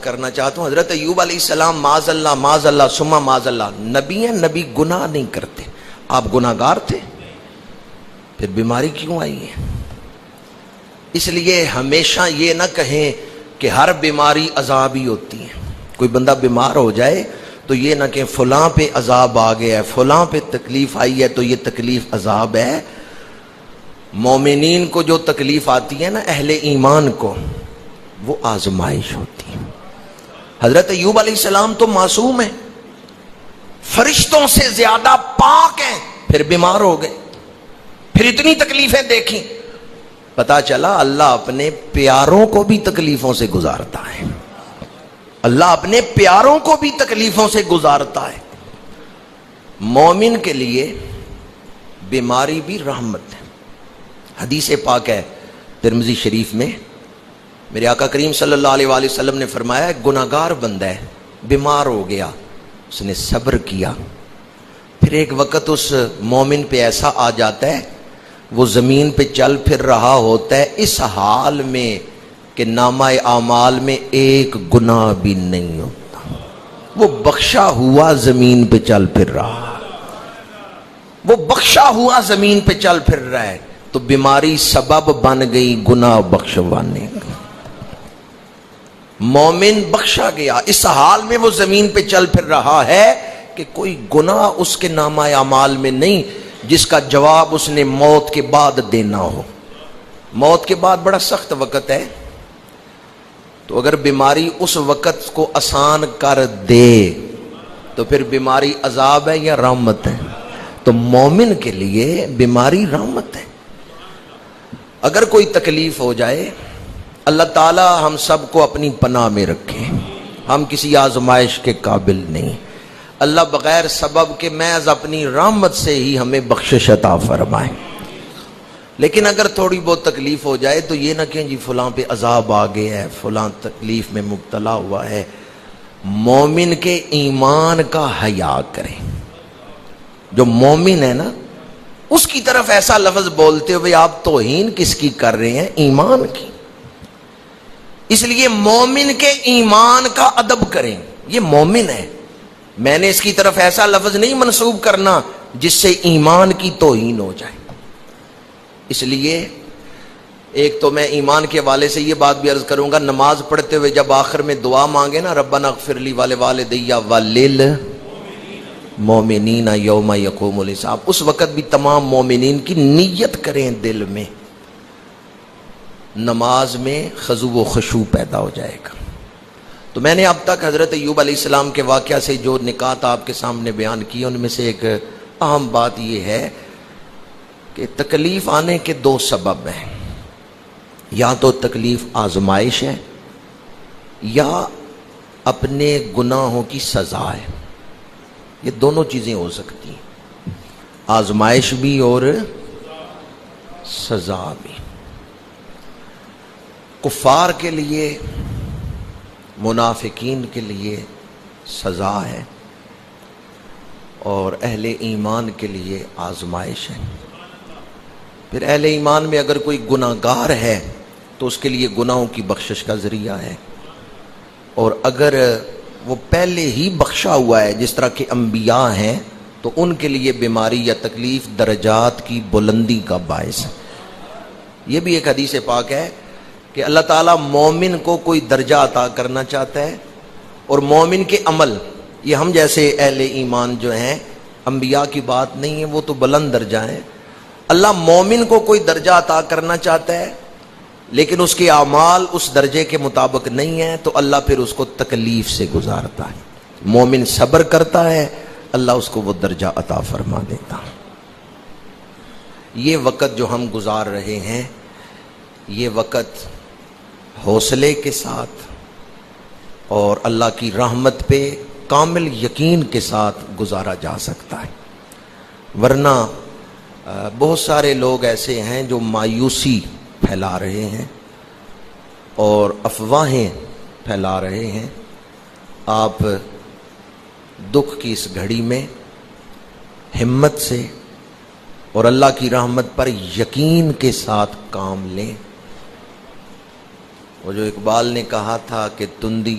کرنا چاہتا ہوں. حضرت ایوب علیہ السلام معاذ اللہ ثم معاذ اللہ نبی ہیں, نبی گناہ نہیں کرتے. آپ گناہ گار تھے, پھر بیماری کیوں آئی ہے؟ اس لیے ہمیشہ یہ نہ کہیں کہ ہر بیماری عذاب ہی ہوتی ہے. کوئی بندہ بیمار ہو جائے تو یہ نہ کہ فلاں پہ عذاب آ گیا ہے, فلاں پہ تکلیف آئی ہے تو یہ تکلیف عذاب ہے. مومنین کو جو تکلیف آتی ہے نا, اہل ایمان کو, وہ آزمائش ہوتی ہے. حضرت ایوب علیہ السلام تو معصوم ہیں, فرشتوں سے زیادہ پاک ہیں, پھر بیمار ہو گئے, پھر اتنی تکلیفیں دیکھیں. پتا چلا اللہ اپنے پیاروں کو بھی تکلیفوں سے گزارتا ہے. اللہ اپنے پیاروں کو بھی تکلیفوں سے گزارتا ہے. مومن کے لیے بیماری بھی رحمت ہے. حدیث پاک ہے ترمذی شریف میں, میرے آقا کریم صلی اللہ علیہ وآلہ وسلم نے فرمایا, گناہگار بندہ ہے, بیمار ہو گیا, اس نے صبر کیا, پھر ایک وقت اس مومن پہ ایسا آ جاتا ہے وہ زمین پہ چل پھر رہا ہوتا ہے اس حال میں کہ نامہ اعمال میں ایک گناہ بھی نہیں ہوتا, وہ بخشا ہوا زمین پہ چل پھر رہا, وہ بخشا ہوا زمین پہ چل پھر رہا ہے. تو بیماری سبب بن گئی گناہ بخشوانے کا. مومن بخشا گیا, اس حال میں وہ زمین پہ چل پھر رہا ہے کہ کوئی گناہ اس کے نامہ اعمال میں نہیں جس کا جواب اس نے موت کے بعد دینا ہو. موت کے بعد بڑا سخت وقت ہے, تو اگر بیماری اس وقت کو آسان کر دے تو پھر بیماری عذاب ہے یا رحمت ہے؟ تو مومن کے لیے بیماری رحمت ہے. اگر کوئی تکلیف ہو جائے, اللہ تعالی ہم سب کو اپنی پناہ میں رکھے, ہم کسی آزمائش کے قابل نہیں. اللہ بغیر سبب کے محض اپنی رحمت سے ہی ہمیں بخشش عطا فرمائے. لیکن اگر تھوڑی بہت تکلیف ہو جائے تو یہ نہ کہیں جی فلاں پہ عذاب آ گیا ہے, فلاں تکلیف میں مبتلا ہوا ہے. مومن کے ایمان کا حیا کریں. جو مومن ہے نا, اس کی طرف ایسا لفظ بولتے ہوئے آپ توہین کس کی کر رہے ہیں؟ ایمان کی. اس لیے مومن کے ایمان کا ادب کریں. یہ مومن ہے, میں نے اس کی طرف ایسا لفظ نہیں منسوب کرنا جس سے ایمان کی توہین ہو جائے. اس لیے ایک تو میں ایمان کے حوالے سے یہ بات بھی عرض کروں گا, نماز پڑھتے ہوئے جب آخر میں دعا مانگے نا, ربنا اغفر لی ولوالدی وللمؤمنین یوم یقوم الحساب, اس وقت بھی تمام مومنین کی نیت کریں دل میں, نماز میں خضوع و خشوع پیدا ہو جائے گا. تو میں نے اب تک حضرت ایوب علیہ السلام کے واقعہ سے جو نکات آپ کے سامنے بیان کی, ان میں سے ایک اہم بات یہ ہے کہ تکلیف آنے کے دو سبب ہیں. یا تو تکلیف آزمائش ہے یا اپنے گناہوں کی سزا ہے. یہ دونوں چیزیں ہو سکتی ہیں, آزمائش بھی اور سزا بھی. کفار کے لیے, منافقین کے لیے سزا ہے, اور اہل ایمان کے لیے آزمائش ہے. پھر اہل ایمان میں اگر کوئی گناہگار ہے تو اس کے لیے گناہوں کی بخشش کا ذریعہ ہے, اور اگر وہ پہلے ہی بخشا ہوا ہے جس طرح کے انبیاء ہیں تو ان کے لیے بیماری یا تکلیف درجات کی بلندی کا باعث ہے. یہ بھی ایک حدیث پاک ہے کہ اللہ تعالیٰ مومن کو کوئی درجہ عطا کرنا چاہتا ہے, اور مومن کے عمل, یہ ہم جیسے اہل ایمان جو ہیں, انبیاء کی بات نہیں ہے, وہ تو بلند درجہ ہیں. اللہ مومن کو کوئی درجہ عطا کرنا چاہتا ہے لیکن اس کے اعمال اس درجے کے مطابق نہیں ہیں, تو اللہ پھر اس کو تکلیف سے گزارتا ہے. مومن صبر کرتا ہے, اللہ اس کو وہ درجہ عطا فرما دیتا. یہ وقت جو ہم گزار رہے ہیں, یہ وقت حوصلے کے ساتھ اور اللہ کی رحمت پہ کامل یقین کے ساتھ گزارا جا سکتا ہے. ورنہ بہت سارے لوگ ایسے ہیں جو مایوسی پھیلا رہے ہیں اور افواہیں پھیلا رہے ہیں. آپ دکھ کی اس گھڑی میں ہمت سے اور اللہ کی رحمت پر یقین کے ساتھ کام لیں. وہ جو اقبال نے کہا تھا کہ تندی